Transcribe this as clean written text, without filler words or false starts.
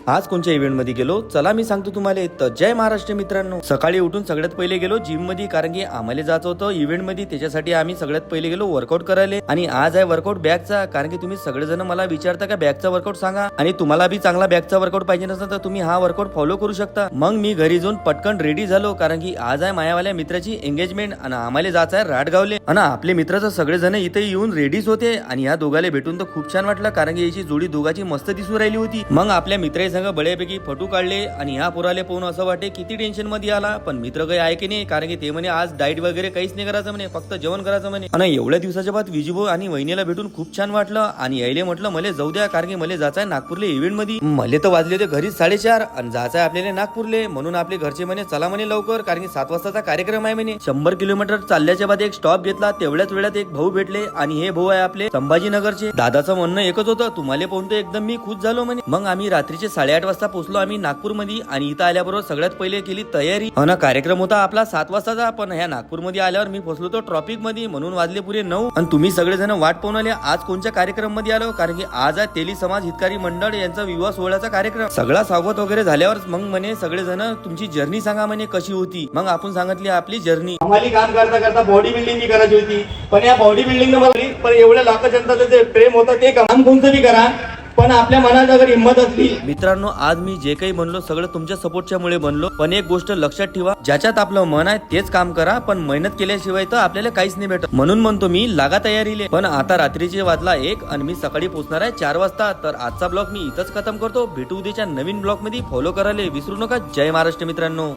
आज कोणत्या इव्हेंट मध्ये गेलो चला मी सांगतो तुम्हाला. तर जय महाराष्ट्र मित्रांनो. सकाळी उठून सगळ्यात पहिले गेलो जिम मध्ये, कारण की आम्हाला जायचं होतं इव्हेंट मध्ये. त्याच्यासाठी आम्ही सगळ्यात पहिले गेलो वर्कआउट करायला. आणि आज आहे वर्कआउट बॅगचा, कारण की तुम्ही सगळेजण मला विचारता का बॅगचा वर्कआउट सांगा, आणि तुम्हाला बी चांगला बॅगचा वर्कआउट पाहिजे नसेल तर तुम्ही हा वर्कआउट फॉलो करू शकता. मग मी घरी जाऊन पटकन रेडी झालो, कारण की आज आहे मायावाल्या मित्राची एंगेजमेंट आणि आम्हाला जायचं आहे राटगावले. आणि आपले मित्राचं सगळेजण इथे येऊन रेडीच होते. आणि या दोघाले भेटून तर खूप छान वाटलं, कारण की याची जोडी दोघाची मस्त दिसून राहिली होती. मग आपल्या मित्रांनी संग बळ्यापैकी फोटो काढले. आणि ह्या पोराले पाहून असं वाटे किती टेन्शन मध्ये आला, पण मित्र काही आहे की नाही, कारण की ते म्हणे आज डाएट वगैरे काहीच नाही करायचं म्हणे, फक्त जेवण करायचं म्हणे. आणि एवढ्या दिवसाच्या बाद विजूभाऊ आणि वहिनीला भेटून खूप छान वाटलं. आणि यायले म्हटलं मला जाऊ द्या, कारण की मला जायचं आहे नागपूरले इव्हेंट मध्ये. मला तर वाजले होते घरीच 4:30 आणि जायचं आहे आपल्याला नागपूरले. म्हणून आपले घरचे म्हणे चला म्हणे लवकर, कारण की 7 वाजताचा कार्यक्रम आहे म्हणे. 100 किलोमीटर चालल्याच्या बाद एक स्टॉप घेतला. तेवढ्याच वेळात एक भाऊ भेटले, आणि हे भाऊ आहे आपले संभाजीनगरचे. दादाचं म्हणणं एकच होतं, तुम्हाला पाहून तर एकदम मी खुश झालो म्हणे. मग आम्ही रात्रीचे 8:30 वाजता पोहोचलो आम्ही नागपूर मध्ये. आणि इथं आल्याबरोबर सगळ्यात पहिले केली तयारी. ना कार्यक्रम होता आपला 7 वाजताचा, पण ह्या नागपूरमध्ये आल्यावर मी पोहोचलो तो ट्रॉफिक मध्ये, म्हणून वाजले पुरे 9. आणि तुम्ही सगळेजण वाट पाहून आले आज कोणत्या कार्यक्रम मध्ये आलो, कारण की आज आहे तेली समाज हितकारी मंडळ यांचा विवाह सोहळ्याचा कार्यक्रम. सगळा स्वागत वगैरे झाल्यावर मग म्हणे सगळेजण तुमची जर्नी सांगा म्हणे कशी होती. मग आपण सांगितली आपली जर्नी. आम्हाला काम करता करता बॉडी बिल्डिंग बी करायची होती, पण या बॉडी बिल्डिंग मला पण एवढ्या लाख जनताचं जे प्रेम होतं ते काम कोणतं बी करा, पण आपल्या मनात अगर हिंमत असली. मित्रांनो, आज मी जे काही बनलो सगळं तुमच्या सपोर्टच्या मुळे बनलो. पण एक गोष्ट लक्षात ठेवा, ज्याच्यात आपलं मन आहे तेच काम करा, पण मेहनत केल्याशिवाय तर आपल्याला काहीच नाही भेटत. म्हणून म्हणतो मी लागा तयारीले. पण आता रात्रीचे वाजला 1 आणि मी सकाळी पोहोचणार आहे 4 वाजता. तर आजचा ब्लॉग मी इथंच खतम करतो. भेटू उद्याच्या नवीन ब्लॉग मध्ये. फॉलो करायला विसरू नका. जय महाराष्ट्र मित्रांनो.